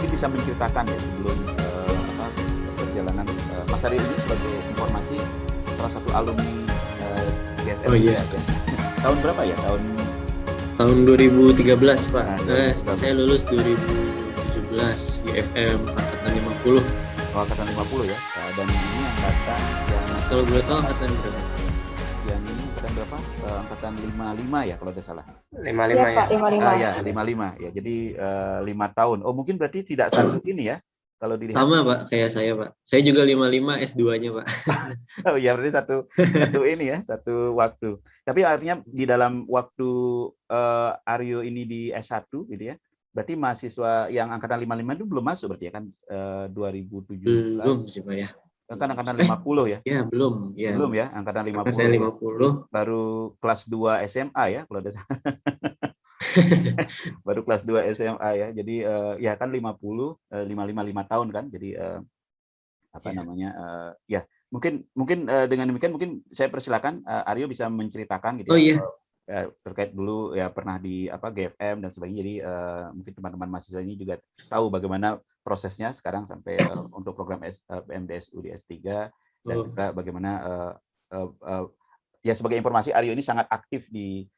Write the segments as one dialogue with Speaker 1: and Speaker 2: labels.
Speaker 1: mungkin bisa menceritakan ya sebelum perjalanan Mas Aryo ini sebagai informasi salah satu alumni GFM.
Speaker 2: Oh iya.
Speaker 1: Ya. Tahun berapa ya?
Speaker 2: Tahun 2013 Pak.
Speaker 1: Nah,
Speaker 2: Saya lulus 2017 GFM angkatan 50.
Speaker 1: Oh, angkatan 50 ya. Dan ini angkatan yang
Speaker 2: Kalau boleh tahu angkatan berapa?
Speaker 1: Yang ini angkatan berapa? Angkatan 55 ya kalau tidak salah.
Speaker 3: 55 ya.
Speaker 4: Pak, 55.
Speaker 1: Ya, 55 ya. Jadi 5 tahun. Oh, mungkin berarti tidak satu ini ya. Kalau dilihat.
Speaker 2: Sama Pak, kayak saya Pak. Saya juga 55 S2-nya Pak.
Speaker 1: Oh ya, berarti satu ini ya, satu waktu. Tapi artinya di dalam waktu Aryo ini di S1 gitu ya. Berarti mahasiswa yang angkatan 55 itu belum masuk berarti ya kan 2017.
Speaker 2: Belum sih Pak ya.
Speaker 1: Kan angkatan 50 ya?
Speaker 2: Ya, belum. Ya.
Speaker 1: Belum ya, angkatan 50.
Speaker 2: Karena saya 50.
Speaker 1: Baru kelas 2 SMA ya kalau ada. Baru kelas 2 SMA ya. Jadi ya kan 55 tahun kan. Jadi namanya ya mungkin dengan demikian mungkin saya persilakan Aryo bisa menceritakan gitu.
Speaker 2: Oh iya.
Speaker 1: Terkait dulu ya pernah di GFM dan sebagainya. Jadi mungkin teman-teman mahasiswa ini juga tahu bagaimana prosesnya sekarang sampai untuk program PMDSU di S3 dan juga bagaimana ya sebagai informasi Aryo ini sangat aktif di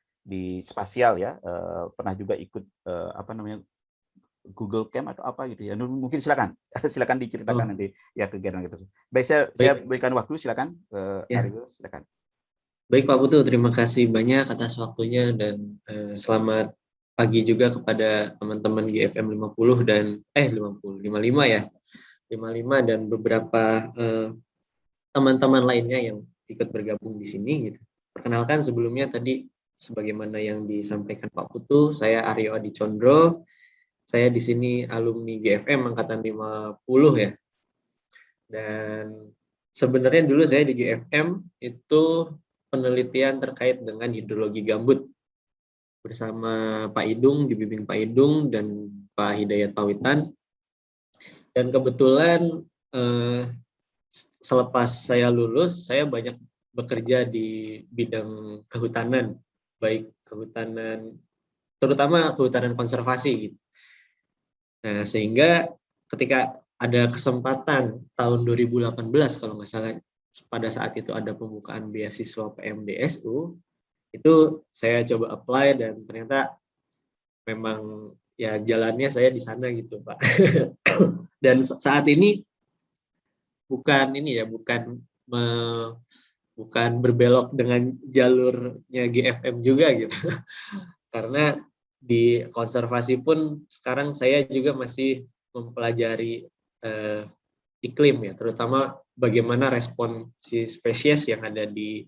Speaker 1: spasial ya, pernah juga ikut Google Camp atau apa gitu ya. Mungkin silakan diceritakan nanti ya kegiatan gitu. Baik, saya berikan waktu, silakan Aryo, silakan.
Speaker 2: Baik Pak Putu, terima kasih banyak atas waktunya dan selamat pagi juga kepada teman-teman GFM 50 dan 55 ya. 55 dan beberapa teman-teman lainnya yang ikut bergabung di sini gitu. Perkenalkan sebelumnya tadi sebagaimana yang disampaikan Pak Putu, saya Aryo Adi Condro. Saya di sini alumni GFM angkatan 50 ya. Dan sebenarnya dulu saya di GFM itu penelitian terkait dengan hidrologi gambut bersama Pak Idung, dibimbing Pak Idung dan Pak Hidayat Pawitan. Dan kebetulan selepas saya lulus, saya banyak bekerja di bidang kehutanan, baik kehutanan, terutama kehutanan konservasi gitu. Nah, sehingga ketika ada kesempatan tahun 2018 kalau nggak salah, pada saat itu ada pembukaan beasiswa PMDSU, itu saya coba apply dan ternyata memang ya jalannya saya di sana gitu Pak. Dan saat ini bukan berbelok dengan jalurnya GFM juga gitu. Karena di konservasi pun sekarang saya juga masih mempelajari iklim ya, terutama bagaimana respon si spesies yang ada di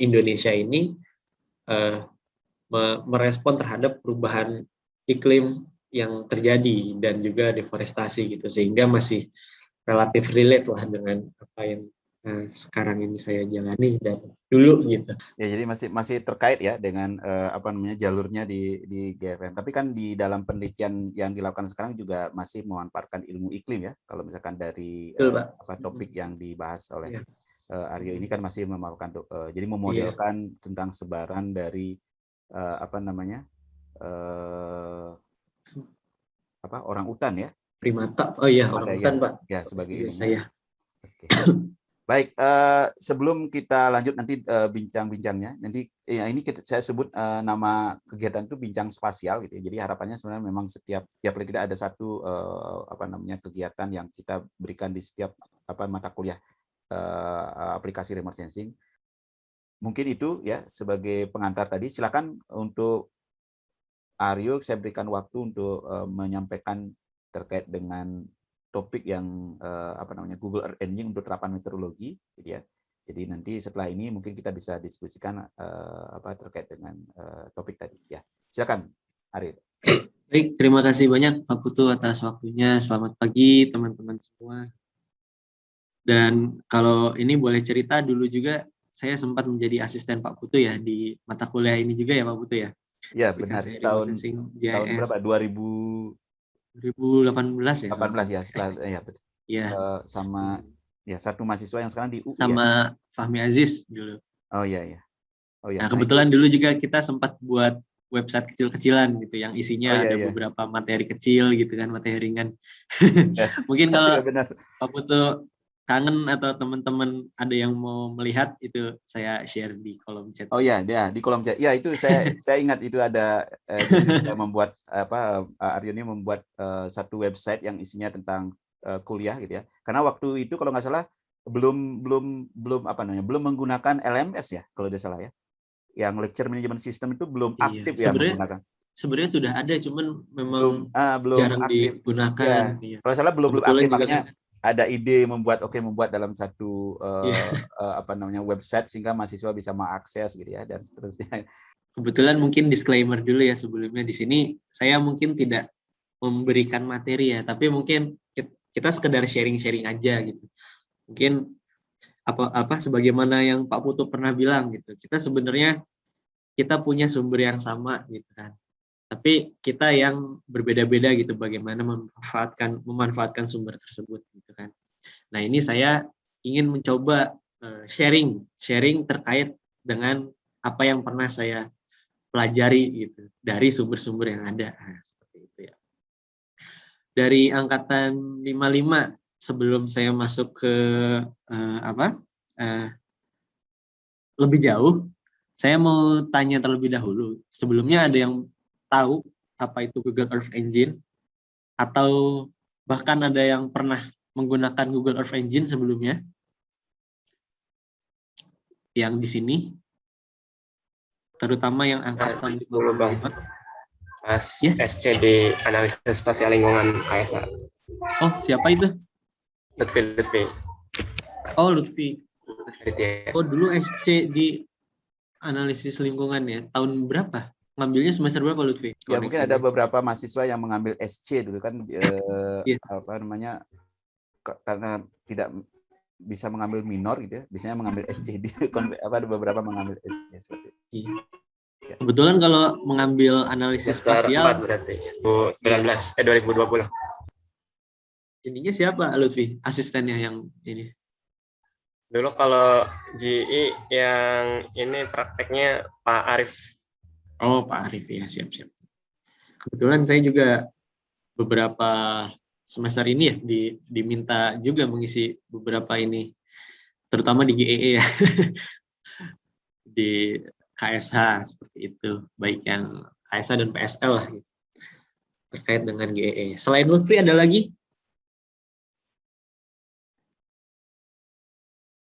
Speaker 2: Indonesia ini merespon terhadap perubahan iklim yang terjadi dan juga deforestasi gitu, sehingga masih relatif relate lah dengan apa yang sekarang ini saya jalani dan dulu gitu.
Speaker 1: Ya, jadi masih terkait ya dengan jalurnya di GFM. Tapi kan di dalam penelitian yang dilakukan sekarang juga masih memanfaatkan ilmu iklim ya. Kalau misalkan dari topik yang dibahas oleh Aryo ini kan masih memanfaatkan jadi memodelkan tentang sebaran dari orang utan ya.
Speaker 2: Primata. Oh iya, orang utan Pak.
Speaker 1: Ya, sebagai ini.
Speaker 2: Saya.
Speaker 1: Oke. Baik, sebelum kita lanjut nanti bincang-bincangnya, nanti ya ini saya sebut nama kegiatan itu bincang spasial gitu ya. Jadi harapannya sebenarnya memang setiap paling tidak ada satu kegiatan yang kita berikan di setiap mata kuliah aplikasi remote sensing. Mungkin itu ya sebagai pengantar tadi. Silakan untuk Aryo, saya berikan waktu untuk menyampaikan terkait dengan topik yang Google Earth Engine untuk terapan meteorologi, gitu ya. Jadi nanti setelah ini mungkin kita bisa diskusikan terkait dengan topik tadi. Ya, silakan, Aryo.
Speaker 2: Baik, terima kasih banyak Pak Putu atas waktunya. Selamat pagi teman-teman semua. Dan kalau ini boleh cerita dulu juga, saya sempat menjadi asisten Pak Putu ya di mata kuliah ini juga ya Pak Putu ya.
Speaker 1: Ya benar. Tahun berapa?
Speaker 2: 2018 ya.
Speaker 1: 18 ya, setelah ya betul.
Speaker 2: Ya.
Speaker 1: Sama ya satu mahasiswa yang sekarang di UI
Speaker 2: sama ya? Fahmi Aziz dulu.
Speaker 1: Oh iya.
Speaker 2: Nah, kebetulan dulu juga kita sempat buat website kecil-kecilan gitu yang
Speaker 1: Oh
Speaker 2: isinya
Speaker 1: iya
Speaker 2: ada
Speaker 1: iya.
Speaker 2: beberapa materi kecil gitu kan, materi ringan.
Speaker 1: Ya,
Speaker 2: Mungkin
Speaker 1: iya
Speaker 2: kalau
Speaker 1: benar.
Speaker 2: Pak Putu kangen atau teman-teman ada yang mau melihat itu saya share di kolom chat
Speaker 1: Oh
Speaker 2: ya.
Speaker 1: ya, dia di kolom chat. Ya itu saya ingat itu ada jadi saya membuat apa Aryo ini membuat satu website yang isinya tentang kuliah gitu ya. Karena waktu itu kalau nggak salah belum belum belum apa namanya belum menggunakan LMS ya kalau tidak salah ya. Yang lecture management system itu belum
Speaker 2: Iya,
Speaker 1: aktif ya
Speaker 2: sebenarnya
Speaker 1: menggunakan.
Speaker 2: sebenarnya sudah ada cuman memang
Speaker 1: Belum
Speaker 2: jarang
Speaker 1: aktif.
Speaker 2: digunakan.
Speaker 1: Ya,
Speaker 2: Iya.
Speaker 1: kalau salah belum
Speaker 2: Kebetulan
Speaker 1: aktif
Speaker 2: juga kan.
Speaker 1: makanya ada ide membuat dalam satu
Speaker 2: Iya.
Speaker 1: apa namanya website sehingga mahasiswa bisa mengakses gitu ya dan seterusnya.
Speaker 2: Kebetulan mungkin disclaimer dulu ya sebelumnya, di sini saya mungkin tidak memberikan materi ya, tapi mungkin kita sekedar sharing-sharing aja gitu. Mungkin apa sebagaimana yang Pak Putu pernah bilang gitu. Kita sebenarnya kita punya sumber yang sama gitu kan. Tapi kita yang berbeda-beda gitu bagaimana memanfaatkan sumber tersebut gitu kan. Nah, ini saya ingin mencoba sharing terkait dengan apa yang pernah saya pelajari gitu dari sumber-sumber yang ada. Nah, seperti itu ya. Dari angkatan 55 sebelum saya masuk ke lebih jauh, saya mau tanya terlebih dahulu. Sebelumnya ada yang tahu apa itu Google Earth Engine atau bahkan ada yang pernah menggunakan Google Earth Engine sebelumnya? Yang di sini terutama yang angkatan
Speaker 3: Dulu Bang,
Speaker 2: 55.
Speaker 3: pas
Speaker 2: Yes.
Speaker 3: SC di analisis spasial lingkungan KSA.
Speaker 2: Oh, siapa itu?
Speaker 3: Lutfi.
Speaker 2: Oh, Lutfi.
Speaker 3: Ya.
Speaker 2: Oh, dulu SC di analisis lingkungan ya. Tahun berapa? Ngambilnya semester berapa, Lutfi?
Speaker 1: Ya mungkin ada beberapa mahasiswa yang mengambil SC dulu kan
Speaker 2: Iya.
Speaker 1: apa namanya karena tidak bisa mengambil minor gitu ya, biasanya mengambil SC di ada beberapa mengambil SC seperti itu.
Speaker 2: Iya. Kebetulan kalau mengambil analisis
Speaker 3: Semester
Speaker 2: spasial
Speaker 3: 4 berarti 2020.
Speaker 2: Ininya siapa, Lutfi? Asistennya yang ini.
Speaker 3: Dulu kalau GI yang ini prakteknya Pak Arif.
Speaker 2: Oh, Pak Arif ya, siap-siap. Kebetulan saya juga beberapa semester ini ya diminta juga mengisi beberapa ini, terutama di GEE ya, di KSH seperti itu, baik yang KSH dan PSL lah gitu, terkait dengan GEE. Selain Lutfi ada lagi?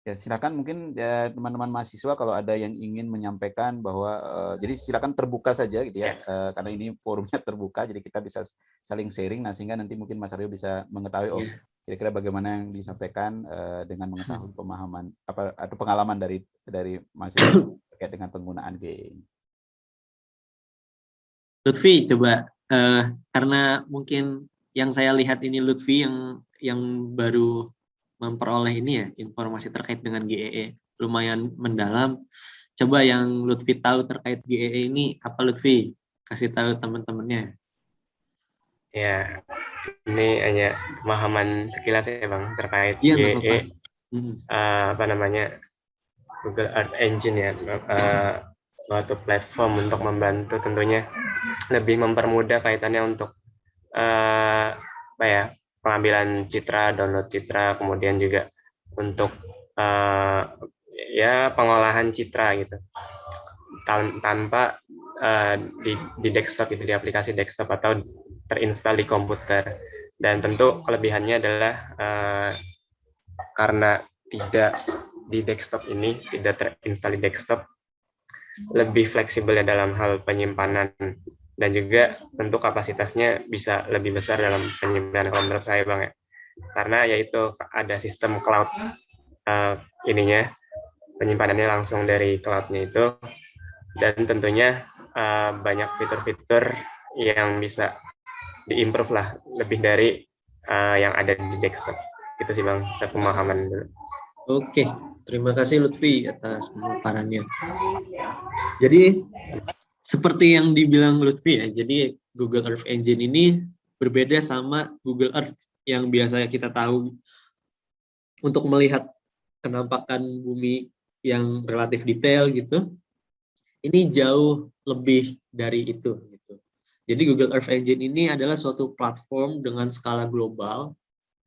Speaker 1: Ya silakan mungkin ya, teman-teman mahasiswa kalau ada yang ingin menyampaikan bahwa jadi silakan terbuka saja gitu ya karena ini forumnya terbuka jadi kita bisa saling sharing nah sehingga nanti mungkin Mas Aryo bisa mengetahui kira-kira bagaimana yang disampaikan dengan mengetahui pemahaman apa atau pengalaman dari mahasiswa terkait dengan penggunaan GE.
Speaker 2: Lutfi coba karena mungkin yang saya lihat ini Lutfi yang baru memperoleh ini ya informasi terkait dengan GEE lumayan mendalam. Coba yang Lutfi tahu terkait GEE ini apa, Lutfi? Kasih tahu teman-temannya.
Speaker 3: Ya, ini hanya pemahaman sekilas ya Bang terkait
Speaker 2: Iya, nggak
Speaker 3: GE.
Speaker 2: apa-apa.
Speaker 3: Apa namanya Google Earth Engine ya, suatu platform untuk membantu tentunya lebih mempermudah kaitannya untuk apa ya pengambilan citra, download citra, kemudian juga untuk ya pengolahan citra gitu tanpa di desktop itu di aplikasi desktop atau terinstall di komputer. Dan tentu kelebihannya adalah karena tidak di desktop ini tidak terinstall di desktop, lebih fleksibel ya dalam hal penyimpanan dan juga tentu kapasitasnya bisa lebih besar dalam penyimpanan kalau menurut saya Bang ya. Karena yaitu ada sistem cloud ininya penyimpanannya langsung dari cloud-nya itu dan tentunya banyak fitur-fitur yang bisa diimprove lah lebih dari yang ada di desktop. Itu sih Bang, sepemahaman dulu.
Speaker 2: Oke, terima kasih Lutfi atas pemaparannya. Jadi seperti yang dibilang Lutfi ya, jadi Google Earth Engine ini berbeda sama Google Earth yang biasa kita tahu untuk melihat penampakan bumi yang relatif detail gitu. ini jauh lebih dari itu gitu. Jadi Google Earth Engine ini adalah suatu platform dengan skala global.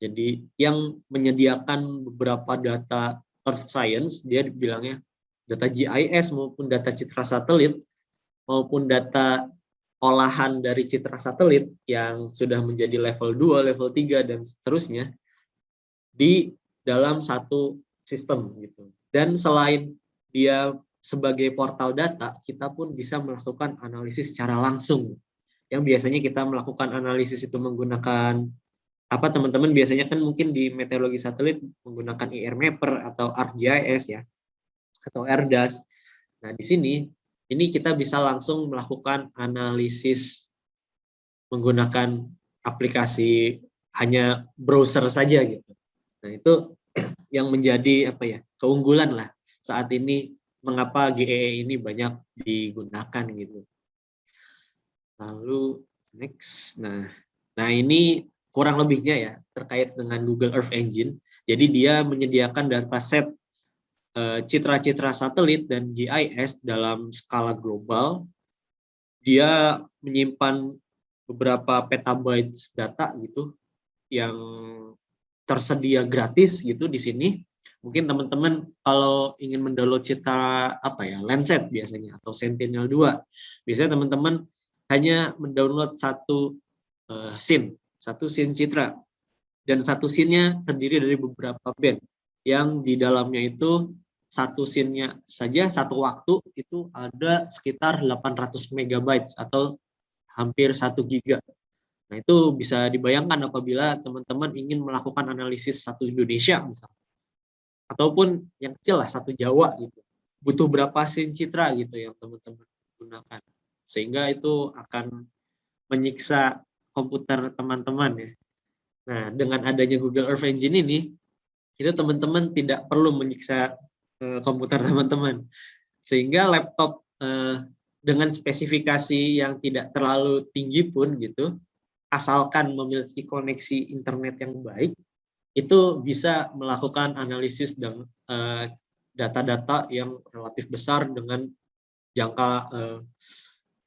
Speaker 2: Jadi yang menyediakan beberapa data Earth Science, dia bilangnya data GIS maupun data citra satelit maupun data olahan dari citra satelit yang sudah menjadi level 2, level 3 dan seterusnya di dalam satu sistem gitu. Dan selain dia sebagai portal data, kita pun bisa melakukan analisis secara langsung. Yang biasanya kita melakukan analisis itu menggunakan apa, teman-teman biasanya kan mungkin di meteorologi satelit menggunakan IR Mapper atau ArcGIS ya, atau AirDAS. Nah, di sini ini kita bisa langsung melakukan analisis menggunakan aplikasi hanya browser saja gitu. Nah, itu yang menjadi apa ya, keunggulan lah saat ini mengapa GEE ini banyak digunakan gitu. Lalu next. Nah ini kurang lebihnya ya terkait dengan Google Earth Engine. Jadi dia menyediakan dataset citra-citra satelit dan GIS dalam skala global. Dia menyimpan beberapa petabyte data gitu yang tersedia gratis gitu di sini. Mungkin teman-teman kalau ingin mendownload citra apa ya, Landsat biasanya atau Sentinel-2, biasanya teman-teman hanya mendownload satu scene citra, dan satu scene-nya terdiri dari beberapa band yang di dalamnya itu satu scene-nya saja satu waktu itu ada sekitar 800 megabytes atau hampir 1 giga. Nah, itu bisa dibayangkan apabila teman-teman ingin melakukan analisis satu Indonesia misalnya, ataupun yang kecil lah satu Jawa gitu. Butuh berapa scene citra gitu yang teman-teman gunakan. Sehingga itu akan menyiksa komputer teman-teman ya. Nah, dengan adanya Google Earth Engine ini, itu teman-teman tidak perlu menyiksa komputer teman-teman. Sehingga laptop dengan spesifikasi yang tidak terlalu tinggi pun gitu, asalkan memiliki koneksi internet yang baik, itu bisa melakukan analisis dan data-data yang relatif besar dengan jangka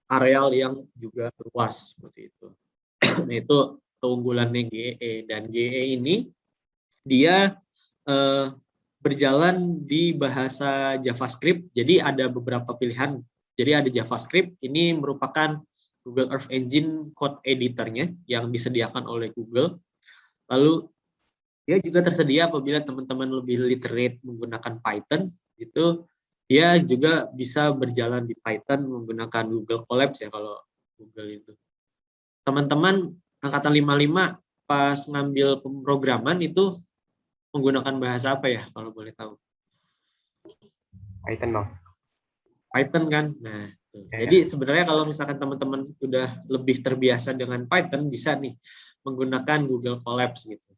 Speaker 2: areal yang juga luas seperti itu. Nah, itu keunggulannya GEE, dan GEE ini dia berjalan di bahasa JavaScript. Jadi ada beberapa pilihan. Jadi ada JavaScript, ini merupakan Google Earth Engine code editornya yang disediakan oleh Google. Lalu dia juga tersedia apabila teman-teman lebih literate menggunakan Python, itu dia juga bisa berjalan di Python menggunakan Google Colabs ya kalau Google itu. Teman-teman angkatan 55 pas ngambil pemrograman itu menggunakan bahasa apa ya kalau boleh tahu?
Speaker 3: Python dong.
Speaker 2: Python kan. Nah, jadi sebenarnya kalau misalkan teman-teman udah lebih terbiasa dengan Python, bisa nih menggunakan Google Colabs gitu.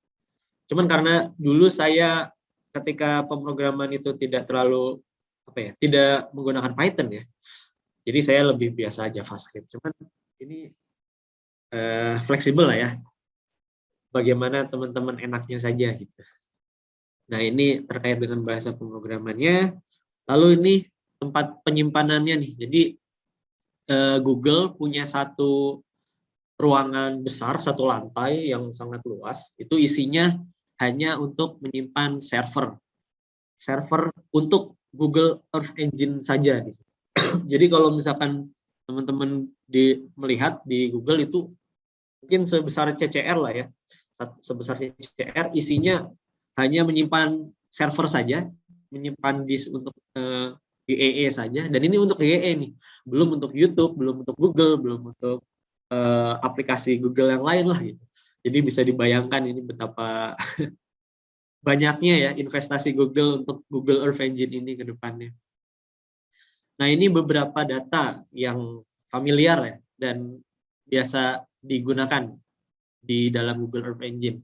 Speaker 2: Cuman karena dulu saya ketika pemrograman itu tidak terlalu apa ya, tidak menggunakan Python ya. Jadi saya lebih biasa JavaScript. Cuman ini fleksibel lah ya. Bagaimana teman-teman enaknya saja gitu. Nah, ini terkait dengan bahasa pemrogramannya. Lalu ini tempat penyimpanannya nih. Jadi Google punya satu ruangan besar, satu lantai yang sangat luas. Itu isinya hanya untuk menyimpan server untuk Google Earth Engine saja. Jadi kalau misalkan teman-teman melihat di Google itu mungkin sebesar CCR lah ya, sebesar CCR, isinya hanya menyimpan server saja, menyimpan disk untuk GEE saja, dan ini untuk GEE nih, belum untuk YouTube, belum untuk Google, belum untuk aplikasi Google yang lain lah gitu. Jadi bisa dibayangkan ini betapa banyaknya ya investasi Google untuk Google Earth Engine ini ke depannya. Nah, ini beberapa data yang familiar ya dan biasa digunakan di dalam Google Earth Engine.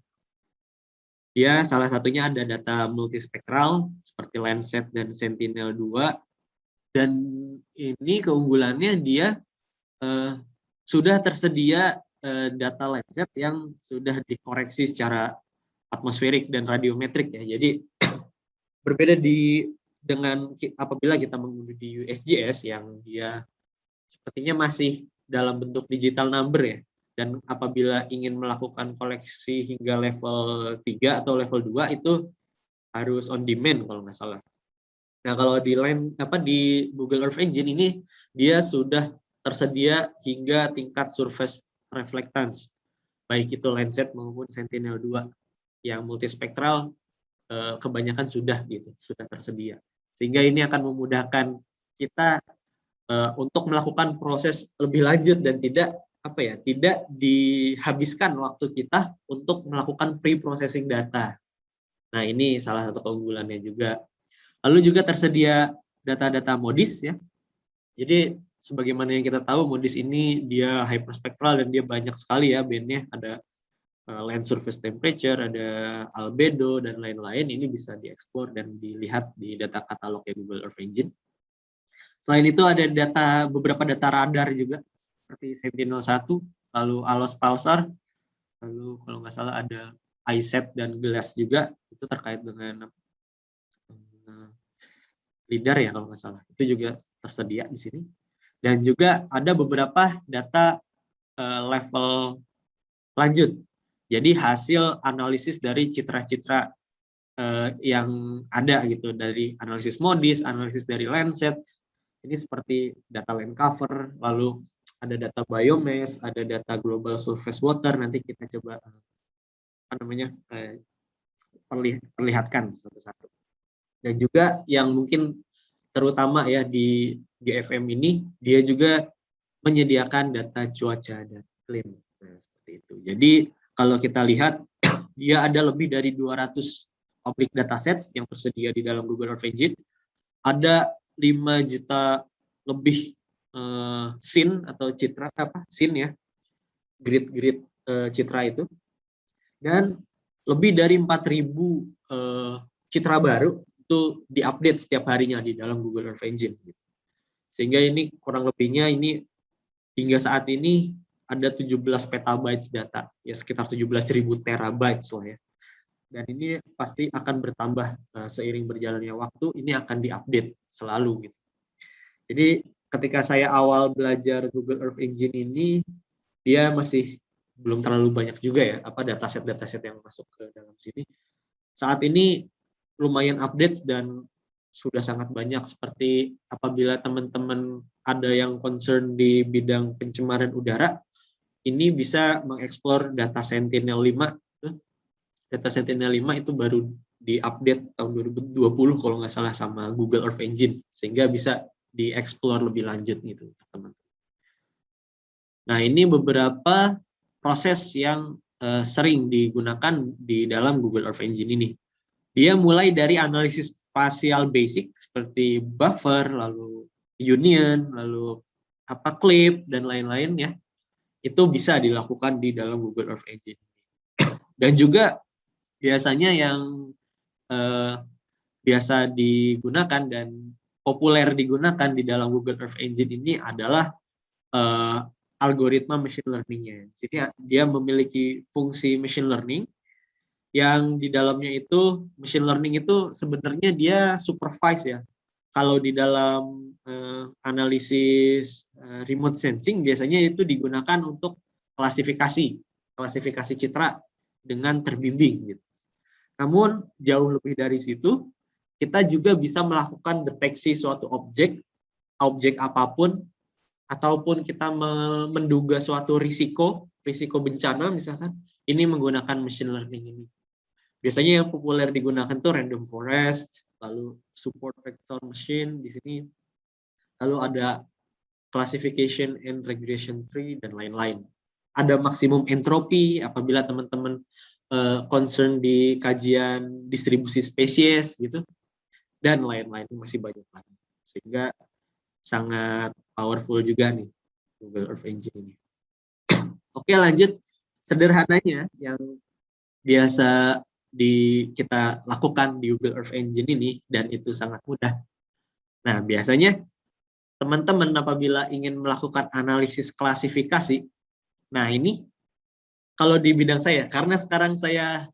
Speaker 2: Dia salah satunya ada data multispektral seperti Landsat dan Sentinel-2, dan ini keunggulannya dia sudah tersedia data Landsat yang sudah dikoreksi secara atmosferik dan radiometrik ya. Jadi berbeda apabila kita mengunduh di USGS yang dia sepertinya masih dalam bentuk digital number ya, dan apabila ingin melakukan koleksi hingga level 3 atau level 2 itu harus on demand kalau nggak salah. Nah, kalau di Google Earth Engine ini dia sudah tersedia hingga tingkat surface reflectance, baik itu Landsat maupun Sentinel-2 yang multispektral kebanyakan sudah tersedia. Sehingga ini akan memudahkan kita untuk melakukan proses lebih lanjut dan tidak dihabiskan waktu kita untuk melakukan pre-processing data. Nah, ini salah satu keunggulannya juga. Lalu juga tersedia data-data MODIS ya. Jadi sebagaimana yang kita tahu, MODIS ini dia hyperspektral dan dia banyak sekali ya bandnya. Ada land surface temperature, ada albedo dan lain-lain. Ini bisa dieksplor dan dilihat di data katalog Google Earth Engine. Selain itu ada beberapa data radar juga seperti Sentinel-1, lalu ALOS Pulsar, lalu kalau nggak salah ada ISAT dan GLASS juga, itu terkait dengan LIDAR ya kalau nggak salah. Itu juga tersedia di sini. Dan juga ada beberapa data level lanjut. Jadi hasil analisis dari citra-citra yang ada gitu, dari analisis MODIS, analisis dari Landsat. Ini seperti data land cover, lalu ada data biomass, ada data global surface water. Nanti kita coba perlihatkan satu-satu. Dan juga yang mungkin terutama ya di GFM ini, dia juga menyediakan data cuaca dan iklim. Nah, seperti itu. Jadi kalau kita lihat, dia ada lebih dari 200 public datasets yang tersedia di dalam Google Earth Engine. Ada 5 juta lebih scene atau citra scene ya, grid citra itu, dan lebih dari 4.000 citra baru itu diupdate setiap harinya di dalam Google Earth Engine. Sehingga ini kurang lebihnya ini hingga saat ini ada 17 petabytes data, ya sekitar 17.000 terabytes lah ya. Dan ini pasti akan bertambah seiring berjalannya waktu, ini akan diupdate selalu gitu. Jadi ketika saya awal belajar Google Earth Engine ini, dia masih belum terlalu banyak juga ya dataset yang masuk ke dalam sini. Saat ini lumayan update dan sudah sangat banyak, seperti apabila teman-teman ada yang concern di bidang pencemaran udara, ini bisa mengeksplor data Sentinel-5. Data Sentinel-5 itu baru diupdate tahun 2020 kalau nggak salah sama Google Earth Engine, sehingga bisa dieksplor lebih lanjut gitu teman-teman. Nah, ini beberapa proses yang sering digunakan di dalam Google Earth Engine ini. Dia mulai dari analisis spasial basic seperti buffer, lalu union, lalu clip dan lain-lain ya. Itu bisa dilakukan di dalam Google Earth Engine. Dan juga biasanya yang biasa digunakan dan populer digunakan di dalam Google Earth Engine ini adalah algoritma machine learning-nya. Jadi dia memiliki fungsi machine learning yang di dalamnya itu machine learning itu sebenarnya dia supervise ya. Kalau di dalam analisis remote sensing biasanya itu digunakan untuk klasifikasi citra dengan terbimbing gitu. Namun jauh lebih dari situ, kita juga bisa melakukan deteksi suatu objek apapun, ataupun kita menduga suatu risiko bencana misalkan, ini menggunakan machine learning ini. Biasanya yang populer digunakan tuh random forest, lalu support vector machine di sini, lalu ada classification and regression tree dan lain-lain. Ada maksimum entropy apabila teman-teman concern di kajian distribusi spesies gitu, dan lain-lain, masih banyak lagi. Sehingga sangat powerful juga nih Google Earth Engine ini. Oke, lanjut. Sederhananya yang biasa kita lakukan di Google Earth Engine ini, dan itu sangat mudah. Nah, biasanya teman-teman apabila ingin melakukan analisis klasifikasi, nah ini kalau di bidang saya, karena sekarang saya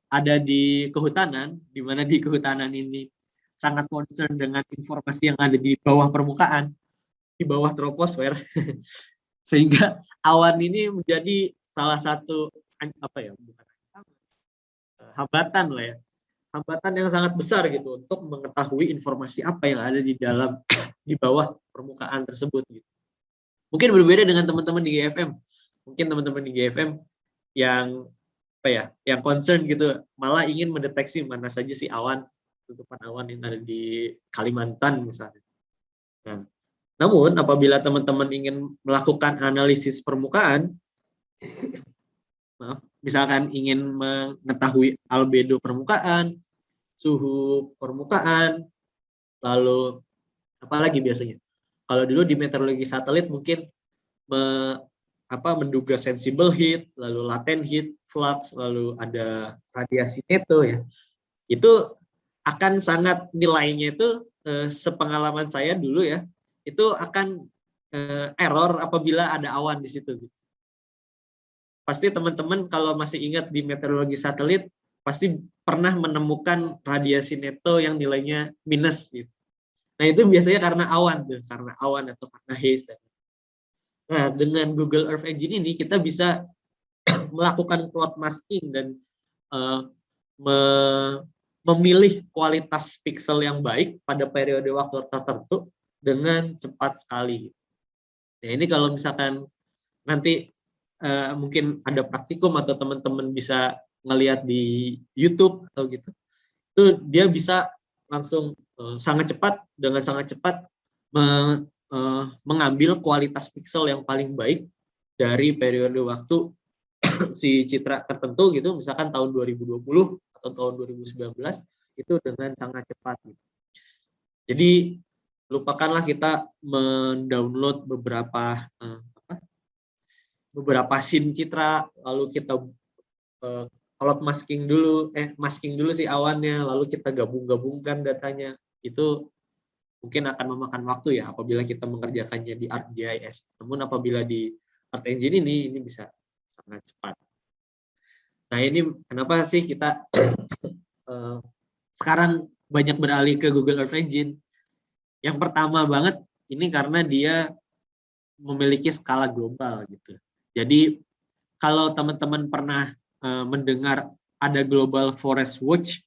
Speaker 2: ada di kehutanan, di mana di kehutanan ini sangat concern dengan informasi yang ada di bawah permukaan, di bawah troposfer, sehingga awan ini menjadi salah satu apa ya, bukan hambatan lah ya, hambatan yang sangat besar gitu untuk mengetahui informasi apa yang ada di dalam di bawah permukaan tersebut gitu. Mungkin berbeda dengan teman-teman di GFM. Mungkin teman-teman di GFM yang apa ya, yang concern gitu, malah ingin mendeteksi mana saja sih awan, tutupan awan yang ada di Kalimantan misalnya. Nah, namun apabila teman-teman ingin melakukan analisis permukaan, maaf, misalkan ingin mengetahui albedo permukaan, suhu permukaan, lalu apalagi biasanya. Kalau dulu di meteorologi satelit mungkin menduga sensible heat, lalu latent heat, flux, lalu ada radiasi neto ya. Itu akan sangat nilainya itu sepengalaman saya dulu ya, itu akan error apabila ada awan di situ. Pasti teman-teman kalau masih ingat di meteorologi satelit pasti pernah menemukan radiasi neto yang nilainya minus gitu. Nah, itu biasanya karena awan tuh, karena awan atau karena haze. Nah, dengan Google Earth Engine ini kita bisa melakukan cloud masking dan memilih kualitas pixel yang baik pada periode waktu tertentu dengan cepat sekali. Nah, ini kalau misalkan nanti mungkin ada praktikum atau teman-teman bisa ngelihat di YouTube atau gitu, itu dia bisa langsung sangat cepat mengambil kualitas pixel yang paling baik dari periode waktu si citra tertentu gitu, misalkan tahun 2020 atau tahun 2019 itu dengan sangat cepat gitu. Jadi lupakanlah kita mendownload beberapa scene citra, lalu kita cloud masking dulu si awannya, lalu kita gabungkan datanya. Itu mungkin akan memakan waktu ya apabila kita mengerjakannya di ArcGIS. Namun apabila di Earth Engine ini bisa sangat cepat. Nah, ini kenapa sih kita sekarang banyak beralih ke Google Earth Engine? Yang pertama banget ini karena dia memiliki skala global gitu. Jadi kalau teman-teman pernah mendengar ada Global Forest Watch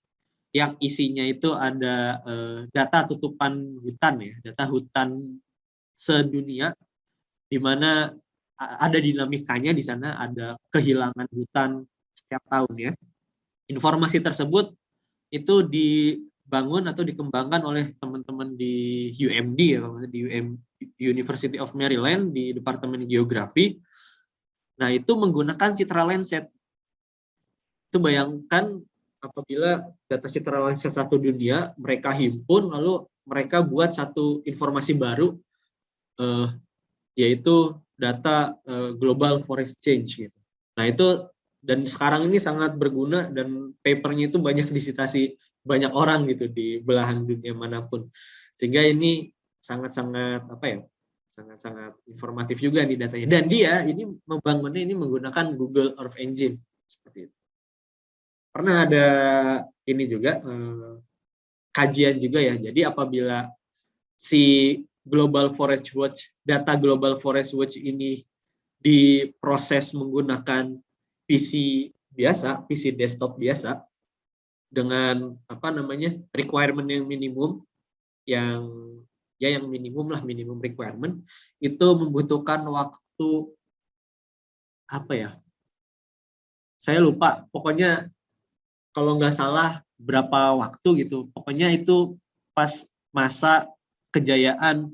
Speaker 2: yang isinya itu ada data tutupan hutan ya, data hutan sedunia, di mana ada dinamikanya di sana, ada kehilangan hutan setiap tahun ya. Informasi tersebut itu dibangun atau dikembangkan oleh teman-teman di UMD ya, di University of Maryland di Departemen Geografi. Nah, itu menggunakan citra Landsat. Itu bayangkan apabila data citra Landsat satu dunia mereka himpun lalu mereka buat satu informasi baru yaitu data global forest change gitu. Nah, itu dan sekarang ini sangat berguna dan papernya itu banyak disitasi banyak orang gitu di belahan dunia manapun. Sehingga ini sangat-sangat sangat-sangat informatif juga nih datanya. Dan dia ini membangunnya ini menggunakan Google Earth Engine seperti itu. Pernah ada ini juga kajian juga ya. Jadi apabila si Global Forest Watch, data Global Forest Watch ini diproses menggunakan PC biasa, PC desktop biasa dengan requirement yang minimum, yang minimum requirement, itu membutuhkan waktu saya lupa, pokoknya kalau nggak salah berapa waktu gitu, pokoknya itu pas masa kejayaan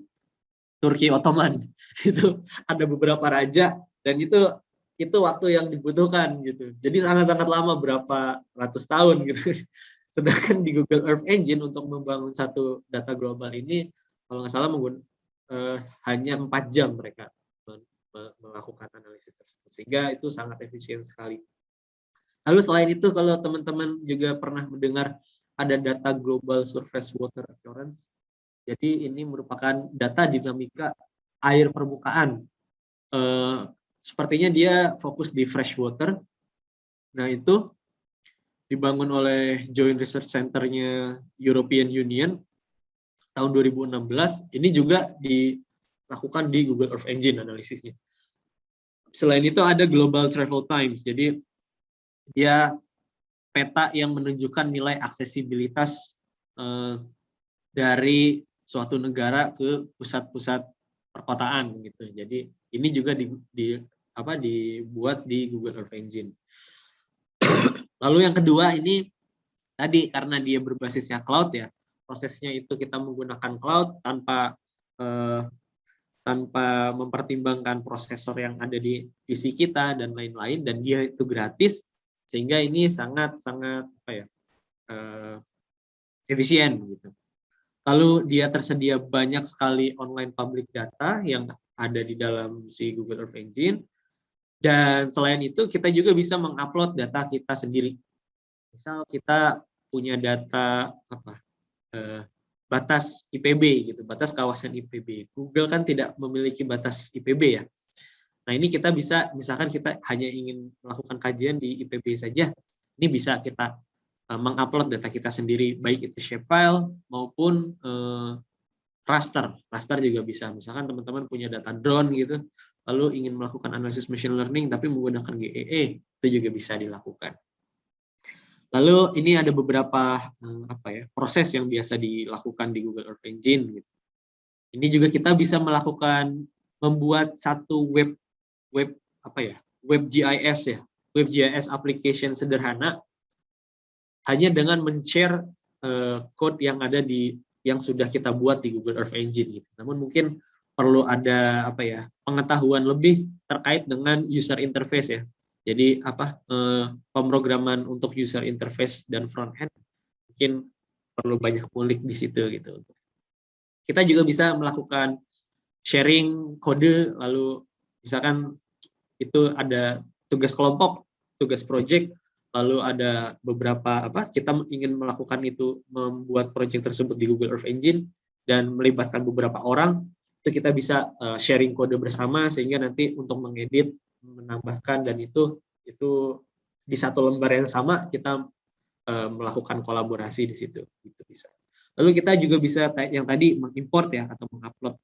Speaker 2: Turki Ottoman itu ada beberapa raja dan itu waktu yang dibutuhkan gitu. Jadi sangat-sangat lama, berapa ratus tahun gitu. Sedangkan di Google Earth Engine untuk membangun satu data global ini kalau nggak salah hanya 4 jam mereka melakukan analisis tersebut. Sehingga itu sangat efisien sekali. Lalu selain itu kalau teman-teman juga pernah mendengar ada data Global Surface Water Occurrence. Jadi ini merupakan data dinamika air permukaan. Sepertinya dia fokus di fresh water. Nah, itu dibangun oleh Joint Research Center-nya European Union tahun 2016. Ini juga dilakukan di Google Earth Engine analisisnya. Selain itu ada Global Travel Times. Jadi dia peta yang menunjukkan nilai aksesibilitas dari suatu negara ke pusat-pusat perkotaan gitu. Jadi ini juga dibuat di Google Earth Engine. Lalu yang kedua ini tadi karena dia berbasisnya cloud ya, prosesnya itu kita menggunakan cloud tanpa mempertimbangkan prosesor yang ada di PC kita dan lain-lain, dan dia itu gratis, sehingga ini sangat efisien gitu. Lalu dia tersedia banyak sekali online public data yang ada di dalam si Google Earth Engine, dan selain itu kita juga bisa mengupload data kita sendiri. Misal kita punya data batas IPB gitu, batas kawasan IPB. Google kan tidak memiliki batas IPB ya. Nah ini kita bisa, misalkan kita hanya ingin melakukan kajian di IPB saja, ini bisa kita mengupload data kita sendiri, baik itu shapefile maupun raster. Raster juga bisa. Misalkan teman-teman punya data drone gitu, lalu ingin melakukan analisis machine learning tapi menggunakan GEE, itu juga bisa dilakukan. Lalu ini ada beberapa proses yang biasa dilakukan di Google Earth Engine gitu. Ini juga kita bisa membuat satu web GIS ya, web GIS application sederhana hanya dengan men-share code yang ada yang sudah kita buat di Google Earth Engine gitu. Namun mungkin perlu ada pengetahuan lebih terkait dengan user interface ya. Jadi pemrograman untuk user interface dan front end mungkin perlu banyak ngulik di situ gitu. Kita juga bisa melakukan sharing kode, lalu misalkan itu ada tugas kelompok, tugas project, lalu ada beberapa kita ingin melakukan itu, membuat project tersebut di Google Earth Engine dan melibatkan beberapa orang, itu kita bisa sharing kode bersama sehingga nanti untuk mengedit, menambahkan, dan itu di satu lembar yang sama kita melakukan kolaborasi di situ, gitu bisa. Lalu kita juga bisa yang tadi mengimport ya atau mengupload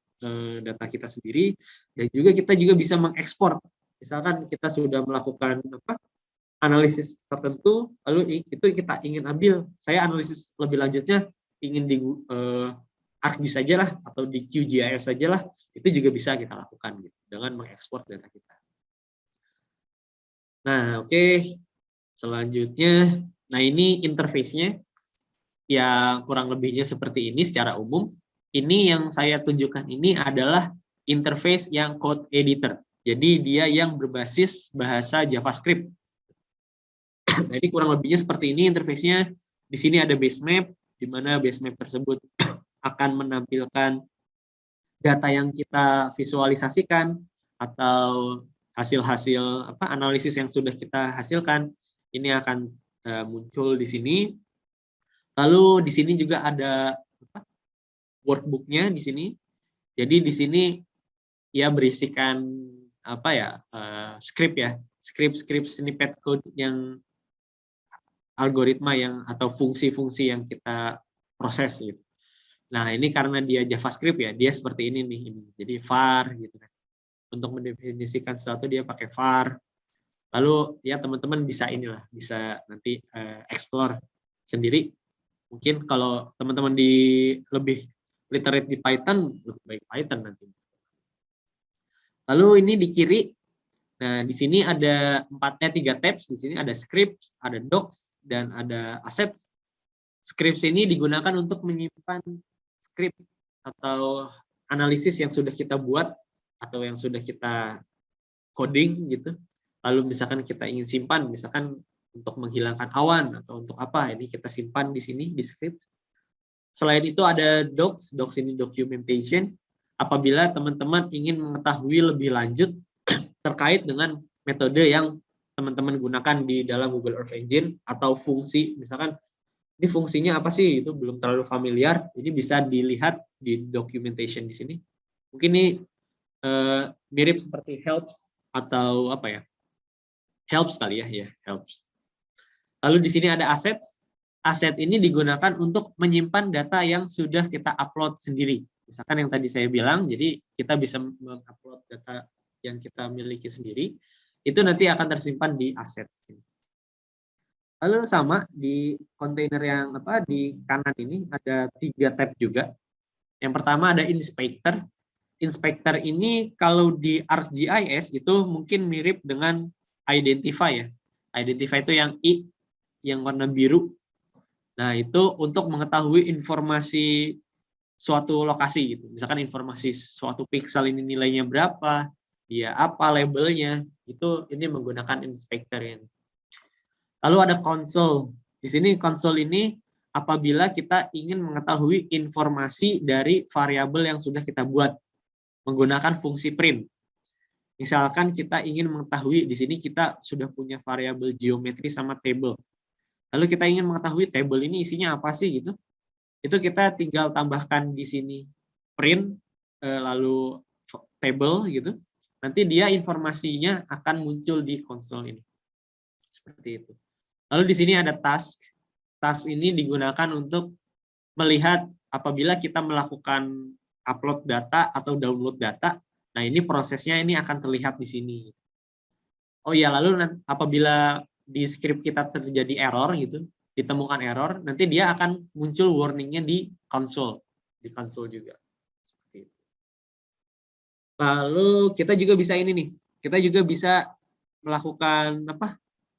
Speaker 2: data kita sendiri, dan juga kita juga bisa mengekspor. Misalkan kita sudah melakukan analisis tertentu, lalu itu kita ingin ambil, saya analisis lebih lanjutnya ingin di ArcGIS saja lah atau di QGIS saja lah, itu juga bisa kita lakukan gitu dengan mengekspor data kita. Nah, oke. Selanjutnya, nah ini interface-nya yang kurang lebihnya seperti ini secara umum. Ini yang saya tunjukkan ini adalah interface yang code editor. Jadi dia yang berbasis bahasa JavaScript. Nah, ini kurang lebihnya seperti ini interface-nya. Di sini ada base map, di mana base map tersebut akan menampilkan data yang kita visualisasikan atau hasil-hasil analisis yang sudah kita hasilkan, ini akan muncul di sini. Lalu di sini juga ada workbook-nya di sini. Jadi di sini ya berisikan script ya, script snippet code yang algoritma yang atau fungsi-fungsi yang kita proses gitu. Nah ini karena dia JavaScript ya, dia seperti ini nih. Jadi var gitu kan. Untuk mendefinisikan sesuatu dia pakai var. Lalu ya teman-teman bisa bisa nanti explore sendiri. Mungkin kalau teman-teman lebih literate di Python, lebih baik Python nanti. Lalu ini di kiri, nah di sini ada 3 tabs. Di sini ada scripts, ada docs, dan ada assets. Scripts ini digunakan untuk menyimpan script atau analisis yang sudah kita buat atau yang sudah kita coding gitu. Lalu misalkan kita ingin simpan, misalkan untuk menghilangkan awan atau untuk apa, ini kita simpan di sini di script. Selain itu ada docs ini documentation. Apabila teman-teman ingin mengetahui lebih lanjut terkait dengan metode yang teman-teman gunakan di dalam Google Earth Engine atau fungsi, misalkan ini fungsinya apa sih, itu belum terlalu familiar, ini bisa dilihat di documentation di sini. Mungkin ini mirip seperti helps atau helps kali ya, helps. Lalu di sini ada aset. Aset ini digunakan untuk menyimpan data yang sudah kita upload sendiri. Misalkan yang tadi saya bilang, jadi kita bisa mengupload data yang kita miliki sendiri, itu nanti akan tersimpan di aset. Lalu sama di kontainer yang di kanan ini ada 3 tab juga. Yang pertama ada inspector. Inspector ini kalau di ArcGIS itu mungkin mirip dengan identify ya. Identify itu yang I, yang warna biru. Nah, itu untuk mengetahui informasi suatu lokasi gitu. Misalkan informasi suatu pixel ini nilainya berapa, dia apa labelnya, itu ini menggunakan inspector ini. Lalu ada console. Di sini console ini apabila kita ingin mengetahui informasi dari variabel yang sudah kita buat menggunakan fungsi print. Misalkan kita ingin mengetahui di sini kita sudah punya variabel geometri sama table. Lalu kita ingin mengetahui table ini isinya apa sih gitu. Itu kita tinggal tambahkan di sini print lalu table gitu. Nanti dia informasinya akan muncul di konsol ini. Seperti itu. Lalu di sini ada task. Task ini digunakan untuk melihat apabila kita melakukan upload data atau download data. Nah, ini prosesnya ini akan terlihat di sini. Oh iya, lalu apabila di script kita terjadi error gitu, ditemukan error, nanti dia akan muncul warningnya di konsol juga. Seperti itu. Lalu kita juga bisa ini nih, kita juga bisa melakukan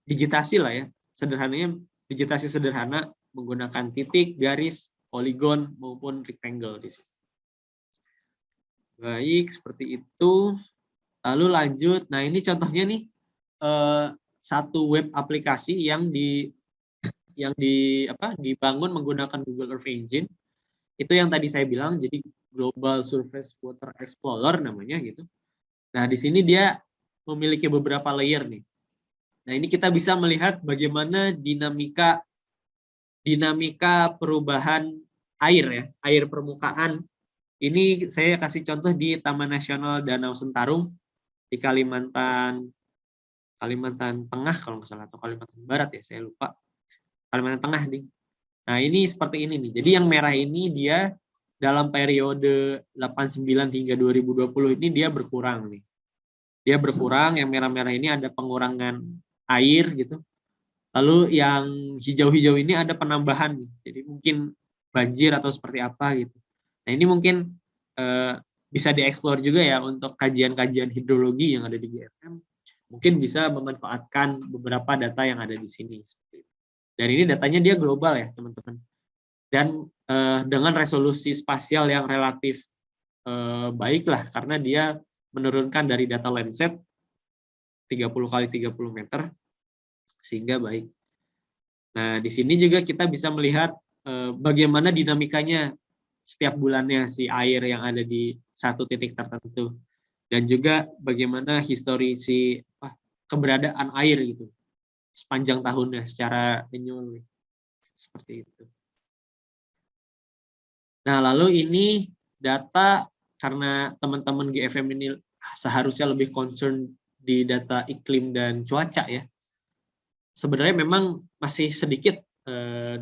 Speaker 2: digitasi lah ya, sederhananya digitasi sederhana menggunakan titik, garis, poligon maupun rectangle. Baik, seperti itu. Lalu lanjut, nah ini contohnya nih. Satu web aplikasi yang dibangun menggunakan Google Earth Engine. Itu yang tadi saya bilang, jadi Global Surface Water Explorer namanya gitu. Nah, di sini dia memiliki beberapa layer nih. Nah, ini kita bisa melihat bagaimana dinamika perubahan air ya, air permukaan. Ini saya kasih contoh di Taman Nasional Danau Sentarung di Kalimantan Tengah kalau nggak salah, atau Kalimantan Barat ya, saya lupa. Kalimantan Tengah nih. Nah, ini seperti ini nih. Jadi yang merah ini dia dalam periode 89 hingga 2020 ini dia berkurang nih. Dia berkurang, yang merah-merah ini ada pengurangan air gitu. Lalu yang hijau-hijau ini ada penambahan nih. Jadi mungkin banjir atau seperti apa gitu. Nah, ini mungkin bisa dieksplor juga ya untuk kajian-kajian hidrologi yang ada di GFM. Mungkin bisa memanfaatkan beberapa data yang ada di sini. Dan ini datanya dia global ya teman-teman. Dan dengan resolusi spasial yang relatif baik lah, karena dia menurunkan dari data Landsat 30 kali 30 meter, sehingga baik. Nah, di sini juga kita bisa melihat bagaimana dinamikanya setiap bulannya si air yang ada di satu titik tertentu. Dan juga bagaimana histori si keberadaan air gitu sepanjang tahunnya secara annual seperti itu. Nah, lalu ini data karena teman-teman GFM ini seharusnya lebih concern di data iklim dan cuaca ya. Sebenarnya memang masih sedikit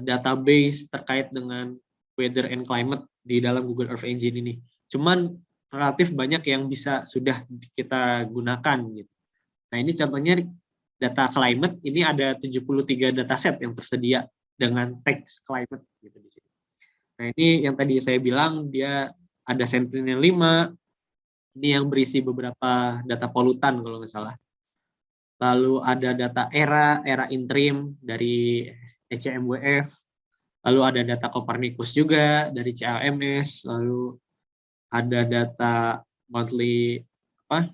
Speaker 2: database terkait dengan weather and climate di dalam Google Earth Engine ini. Cuman relatif banyak yang bisa sudah kita gunakan gitu. Nah, ini contohnya data climate, ini ada 73 dataset yang tersedia dengan teks climate gitu di sini. Nah, ini yang tadi saya bilang dia ada Sentinel-5, ini yang berisi beberapa data polutan kalau nggak salah. Lalu ada data era interim dari ECMWF, lalu ada data Copernicus juga dari CLMS, lalu ada data monthly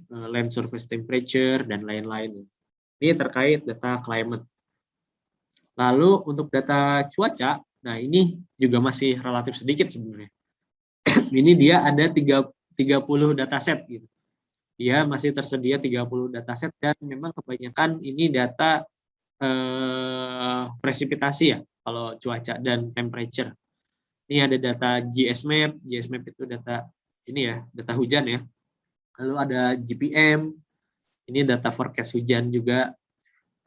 Speaker 2: land surface temperature dan lain-lain. Ini terkait data climate. Lalu untuk data cuaca, nah ini juga masih relatif sedikit sebenarnya. Ini dia ada 30 dataset gitu. Dia masih tersedia 30 dataset dan memang kebanyakan ini data presipitasi ya kalau cuaca dan temperature. Ini ada data GSMAP itu data ini ya, data hujan ya. Lalu ada GPM, ini data forecast hujan juga.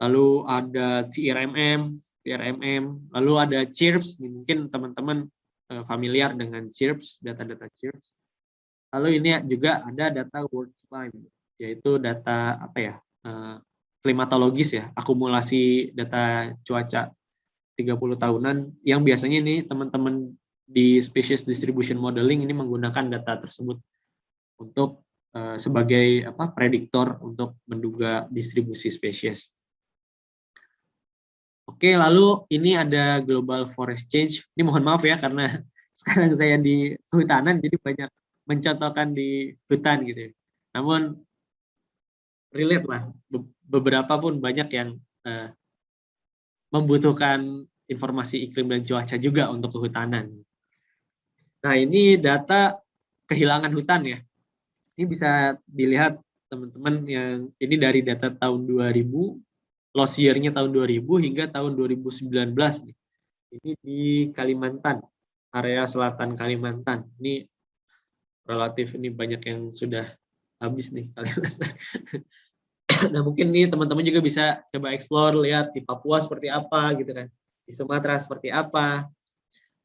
Speaker 2: Lalu ada TRMM, TRMM, lalu ada CHIRPS, mungkin teman-teman familiar dengan CHIRPS, data-data CHIRPS. Lalu ini juga ada data world climate, yaitu data apa ya, klimatologis ya, akumulasi data cuaca 30 tahunan, yang biasanya ini teman-teman di species distribution modeling ini menggunakan data tersebut untuk sebagai prediktor untuk menduga distribusi spesies. Oke, lalu ini ada global forest change. Ini mohon maaf ya karena sekarang saya di kehutanan jadi banyak mencontohkan di hutan gitu. Namun relate lah, beberapa pun banyak yang membutuhkan informasi iklim dan cuaca juga untuk kehutanan. Nah, ini data kehilangan hutan ya. Ini bisa dilihat teman-teman, yang ini dari data tahun 2000, loss year-nya tahun 2000 hingga tahun 2019 nih. Ini di Kalimantan, area selatan Kalimantan. Ini relatif ini banyak yang sudah habis nih Kalimantan. Nah, mungkin nih teman-teman juga bisa coba explore, lihat di Papua seperti apa gitu kan. Di Sumatera seperti apa.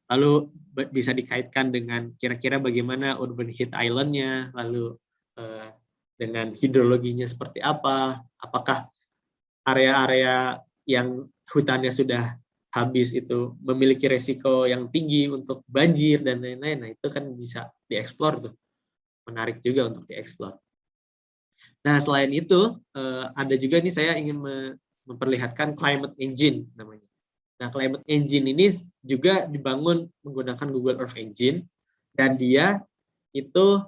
Speaker 2: Lalu bisa dikaitkan dengan kira-kira bagaimana urban heat island-nya, lalu dengan hidrologinya seperti apa, apakah area-area yang hutannya sudah habis itu memiliki resiko yang tinggi untuk banjir dan lain-lain. Nah, itu kan bisa dieksplor tuh. Menarik juga untuk dieksplor. Nah, selain itu ada juga nih saya ingin memperlihatkan climate engine namanya. Nah, climate engine ini juga dibangun menggunakan Google Earth Engine, dan dia itu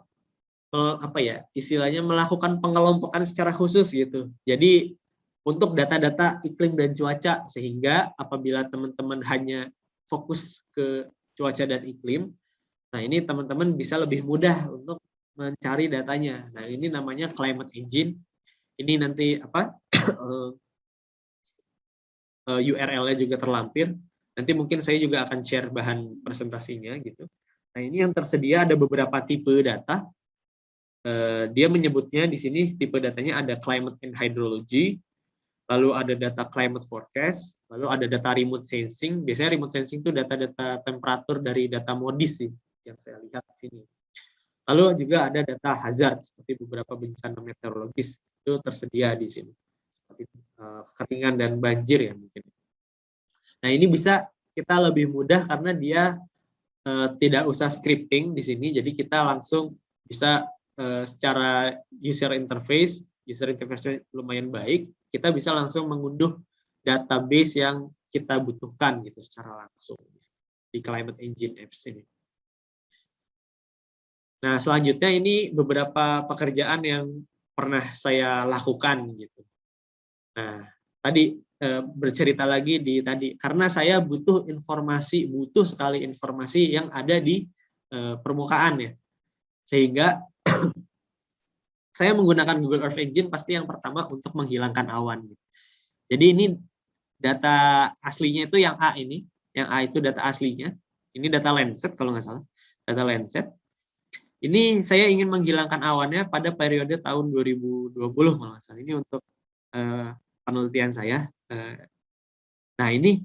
Speaker 2: istilahnya melakukan pengelompokan secara khusus gitu. Jadi untuk data-data iklim dan cuaca, sehingga apabila teman-teman hanya fokus ke cuaca dan iklim, nah ini teman-teman bisa lebih mudah untuk mencari datanya. Nah, ini namanya climate engine. Ini nanti URL-nya juga terlampir. Nanti mungkin saya juga akan share bahan presentasinya gitu. Nah, ini yang tersedia ada beberapa tipe data. Dia menyebutnya di sini tipe datanya ada climate and hydrology, lalu ada data climate forecast, lalu ada data remote sensing. Biasanya remote sensing itu data-data temperatur dari data MODIS sih yang saya lihat di sini. Lalu juga ada data hazard seperti beberapa bencana meteorologis, itu tersedia di sini. Seperti kekeringan dan banjir ya mungkin. Nah, ini bisa kita lebih mudah karena dia tidak usah scripting di sini, jadi kita langsung bisa secara user interface lumayan baik, kita bisa langsung mengunduh database yang kita butuhkan gitu secara langsung di Climate Engine Apps ini. Nah, selanjutnya ini beberapa pekerjaan yang pernah saya lakukan gitu. Nah, tadi bercerita lagi karena saya butuh sekali informasi yang ada di permukaan ya. Sehingga saya menggunakan Google Earth Engine pasti yang pertama untuk menghilangkan awan. Jadi ini data aslinya itu yang A ini, yang A itu data aslinya. Ini data Landsat kalau nggak salah, data Landsat. Ini saya ingin menghilangkan awannya pada periode tahun 2020 kalau nggak salah. Ini untuk penelitian saya. Nah, ini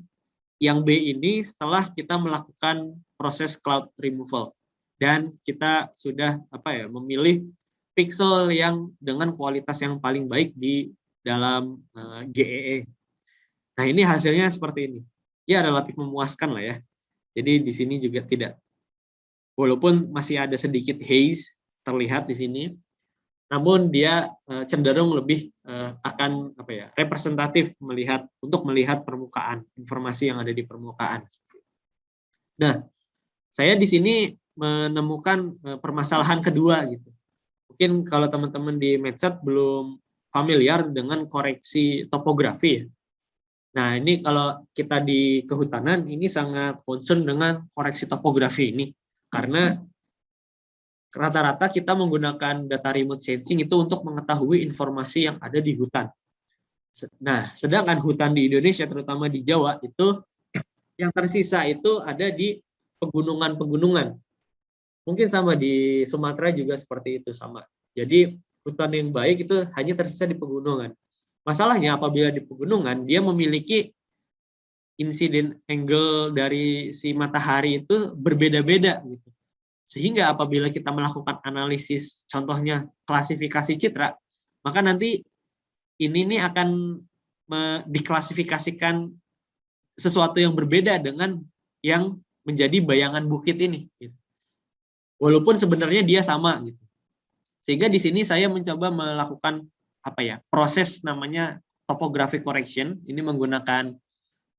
Speaker 2: yang B ini setelah kita melakukan proses cloud removal dan kita sudah memilih pixel yang dengan kualitas yang paling baik di dalam GEE. Nah, ini hasilnya seperti ini. Ya, relatif memuaskan lah ya. Jadi di sini juga tidak, walaupun masih ada sedikit haze terlihat di sini, namun dia cenderung lebih akan representatif untuk melihat permukaan, informasi yang ada di permukaan. Nah, saya di sini menemukan permasalahan kedua gitu. Mungkin kalau teman-teman di Medset belum familiar dengan koreksi topografi ya. Nah, ini kalau kita di kehutanan ini sangat concern dengan koreksi topografi ini, karena rata-rata kita menggunakan data remote sensing itu untuk mengetahui informasi yang ada di hutan. Nah, sedangkan hutan di Indonesia, terutama di Jawa, itu yang tersisa itu ada di pegunungan-pegunungan. Mungkin sama di Sumatera juga seperti itu sama. Jadi hutan yang baik itu hanya tersisa di pegunungan. Masalahnya apabila di pegunungan dia memiliki insiden angle dari si matahari itu berbeda-beda gitu. Sehingga apabila kita melakukan analisis, contohnya klasifikasi citra, maka nanti ini nih akan diklasifikasikan sesuatu yang berbeda dengan yang menjadi bayangan bukit ini. Gitu. Walaupun sebenarnya dia sama. Gitu. Sehingga di sini saya mencoba melakukan proses namanya topographic correction. Ini menggunakan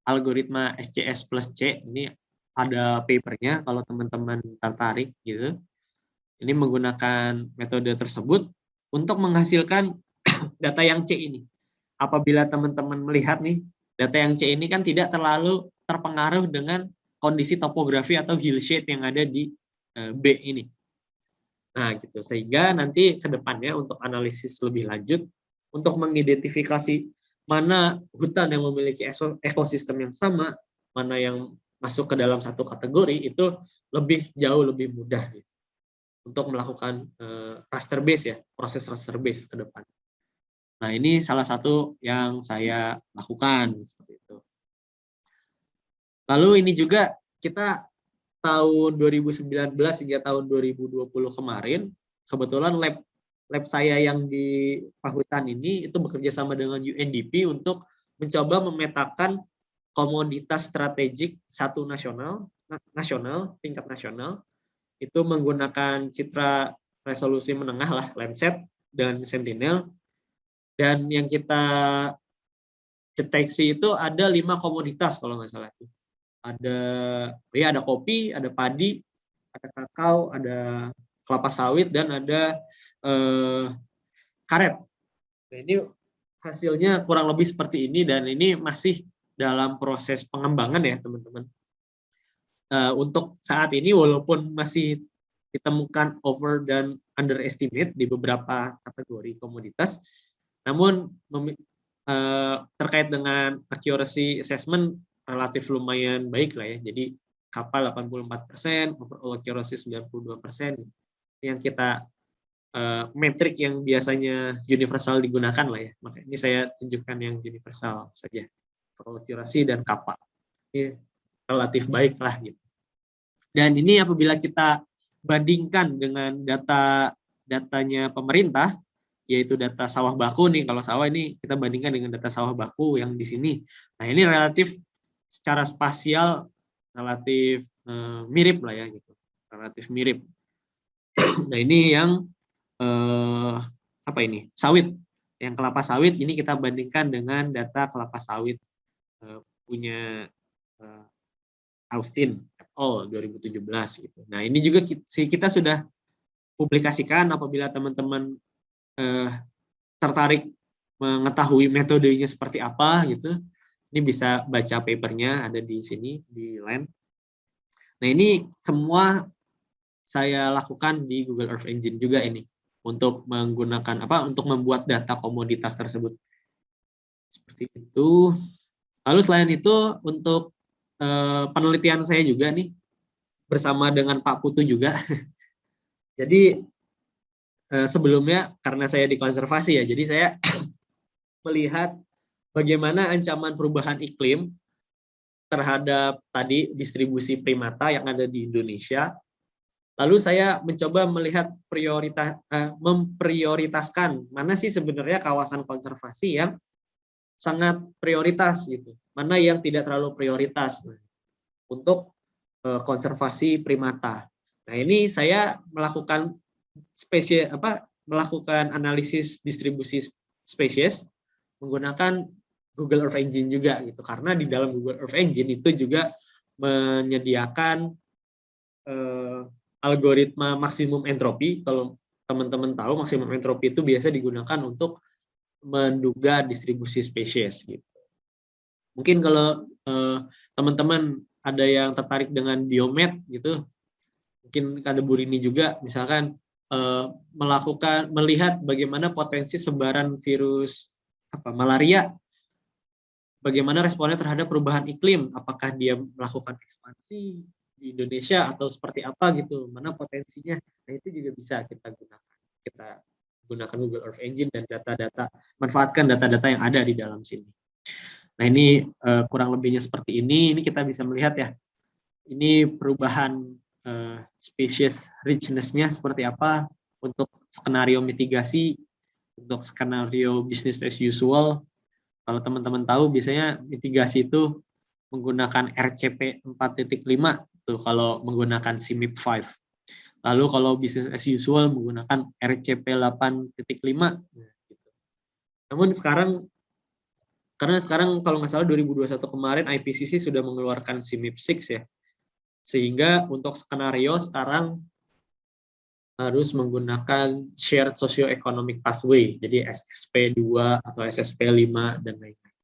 Speaker 2: algoritma SCS plus C. Ini ada papernya kalau teman-teman tertarik gitu. Ini menggunakan metode tersebut untuk menghasilkan data yang C ini. Apabila teman-teman melihat nih, data yang C ini kan tidak terlalu terpengaruh dengan kondisi topografi atau hillshade yang ada di B ini. Nah, gitu. Sehingga nanti ke depannya untuk analisis lebih lanjut, untuk mengidentifikasi mana hutan yang memiliki ekosistem yang sama, mana yang masuk ke dalam satu kategori, itu jauh lebih mudah gitu, untuk melakukan raster base ya, proses raster base ke depan. Nah, ini salah satu yang saya lakukan seperti itu. Lalu ini juga kita tahun 2019 hingga tahun 2020 kemarin, kebetulan lab saya yang di Pahutan ini itu bekerja sama dengan UNDP untuk mencoba memetakan komoditas strategik tingkat nasional, itu menggunakan citra resolusi menengah lah, Landsat dan Sentinel. Dan yang kita deteksi itu ada 5 komoditas kalau nggak salah itu. Ada kopi, ada padi, ada kakao, ada kelapa sawit, dan ada karet. Nah, ini hasilnya kurang lebih seperti ini, dan ini masih dalam proses pengembangan ya teman-teman. Untuk saat ini walaupun masih ditemukan over dan underestimate di beberapa kategori komoditas, namun terkait dengan accuracy assessment relatif lumayan baik lah ya. Jadi kapal 84%, overall accuracy 92%. Yang kita metrik yang biasanya universal digunakan lah ya. Maka ini saya tunjukkan yang universal saja. Overall accuracy dan kapal. Ini relatif baik lah gitu. Dan ini apabila kita bandingkan dengan datanya pemerintah, yaitu data sawah baku nih. Kalau sawah ini kita bandingkan dengan data sawah baku yang di sini. Nah, ini relatif secara spasial relatif mirip lah ya gitu. Relatif mirip. Nah, ini yang sawit. Yang kelapa sawit ini kita bandingkan dengan data kelapa sawit punya Austin et al. 2017 gitu. Nah, ini juga kita sudah publikasikan. Apabila teman-teman tertarik mengetahui metodenya seperti apa gitu, ini bisa baca papernya, ada di sini di Land. Nah, ini semua saya lakukan di Google Earth Engine juga ini, untuk menggunakan untuk membuat data komoditas tersebut seperti itu. Lalu selain itu untuk penelitian saya juga nih bersama dengan Pak Putu juga. Jadi sebelumnya karena saya di konservasi ya, jadi saya melihat bagaimana ancaman perubahan iklim terhadap tadi distribusi primata yang ada di Indonesia. Lalu saya mencoba melihat memprioritaskan mana sih sebenarnya kawasan konservasi yang sangat prioritas gitu, mana yang tidak terlalu prioritas untuk konservasi primata. Nah, ini saya melakukan analisis distribusi spesies menggunakan Google Earth Engine juga gitu, karena di dalam Google Earth Engine itu juga menyediakan algoritma maksimum entropi. Kalau teman-teman tahu, maksimum entropi itu biasa digunakan untuk menduga distribusi spesies gitu. Mungkin kalau teman-teman ada yang tertarik dengan biomed gitu, mungkin ada Bu Rini juga, misalkan melihat bagaimana potensi sebaran virus malaria, bagaimana responnya terhadap perubahan iklim, apakah dia melakukan ekspansi di Indonesia atau seperti apa gitu, mana potensinya. Nah, itu juga bisa kita gunakan Google Earth Engine dan manfaatkan data-data yang ada di dalam sini. Nah ini kurang lebihnya seperti ini. Ini kita bisa melihat ya, ini perubahan species richness-nya seperti apa untuk skenario mitigasi, untuk skenario business as usual. Kalau teman-teman tahu biasanya mitigasi itu menggunakan RCP 4.5 tuh kalau menggunakan CMIP 5. Lalu kalau business as usual menggunakan RCP 8.5. Namun karena sekarang kalau nggak salah 2021 kemarin IPCC sudah mengeluarkan CMIP 6 ya. Sehingga untuk skenario sekarang harus menggunakan shared socio-economic pathway, jadi SSP 2 atau SSP 5 dan lain-lain.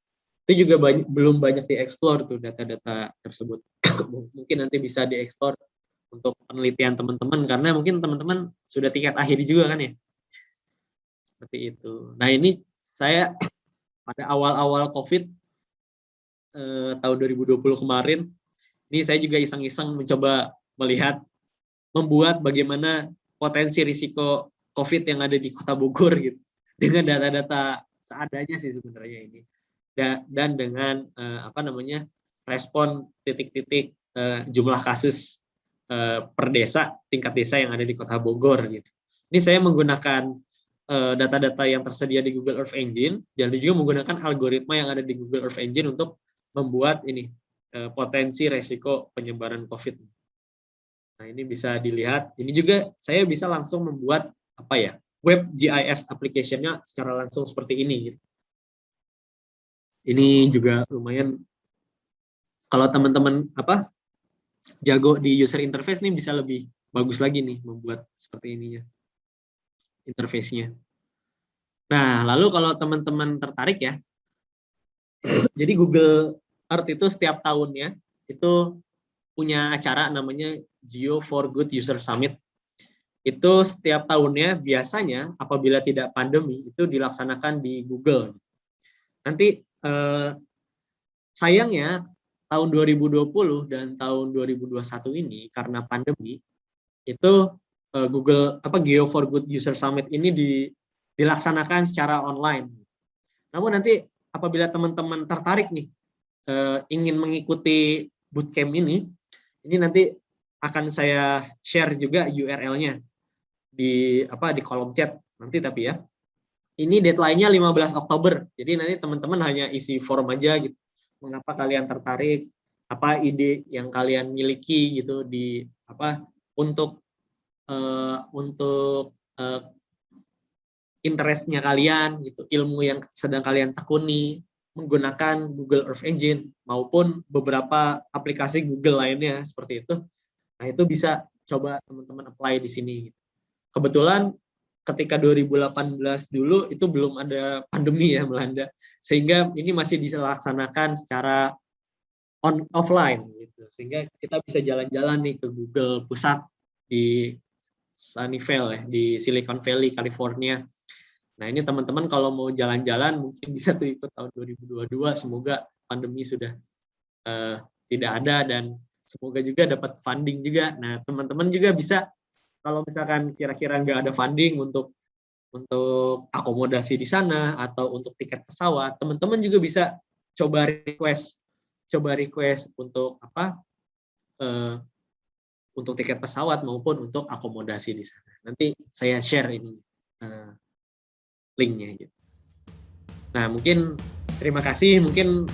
Speaker 2: Itu juga belum banyak dieksplor tuh data-data tersebut. Mungkin nanti bisa dieksplor untuk penelitian teman-teman, karena mungkin teman-teman sudah tingkat akhir juga kan ya. Seperti itu. Nah ini saya pada awal-awal COVID tahun 2020 kemarin, ini saya juga iseng-iseng mencoba membuat bagaimana potensi risiko COVID yang ada di Kota Bogor gitu, dengan data-data seadanya sih sebenarnya ini, dan dengan respon titik-titik jumlah kasus per desa, tingkat desa yang ada di Kota Bogor gitu. Ini saya menggunakan data-data yang tersedia di Google Earth Engine, dan juga menggunakan algoritma yang ada di Google Earth Engine untuk membuat ini potensi resiko penyebaran COVID. Nah ini bisa dilihat. Ini juga saya bisa langsung membuat web GIS application-nya secara langsung seperti ini. Gitu. Ini juga lumayan. Kalau teman-teman jago di user interface nih bisa lebih bagus lagi nih membuat seperti ininya interface-nya. Nah lalu kalau teman-teman tertarik ya, jadi Google Earth itu setiap tahunnya itu punya acara namanya Geo for Good User Summit. Itu setiap tahunnya biasanya apabila tidak pandemi itu dilaksanakan di Google. Nanti sayangnya tahun 2020 dan tahun 2021 ini karena pandemi itu Google Geo for Good User Summit ini dilaksanakan secara online. Namun nanti apabila teman-teman tertarik nih ingin mengikuti bootcamp ini nanti akan saya share juga URL-nya di kolom chat nanti, tapi ya ini deadline-nya 15 Oktober. Jadi nanti teman-teman hanya isi form aja gitu. Mengapa kalian tertarik, apa ide yang kalian miliki gitu untuk interest-nya kalian gitu, ilmu yang sedang kalian tekuni menggunakan Google Earth Engine maupun beberapa aplikasi Google lainnya seperti itu. Nah, itu bisa coba teman-teman apply di sini. Kebetulan ketika 2018 dulu itu belum ada pandemi ya melanda, sehingga ini masih dilaksanakan secara offline gitu. Sehingga kita bisa jalan-jalan nih ke Google pusat di Sunnyvale ya, di Silicon Valley, California. Nah ini teman-teman kalau mau jalan-jalan mungkin bisa tuh ikut tahun 2022. Semoga pandemi sudah tidak ada dan semoga juga dapat funding juga. Nah teman-teman juga bisa kalau misalkan kira-kira nggak ada funding untuk akomodasi di sana atau untuk tiket pesawat, teman-teman juga bisa coba request untuk untuk tiket pesawat maupun untuk akomodasi di sana. Nanti saya share ini linknya gitu. Nah mungkin terima kasih, mungkin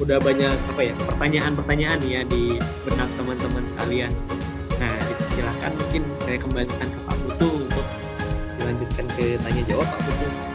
Speaker 2: udah banyak pertanyaan-pertanyaan ya di benak teman-teman sekalian. Nah silahkan mungkin saya kembalikan ke Pak Putu untuk dilanjutkan ke tanya jawab Pak Putu.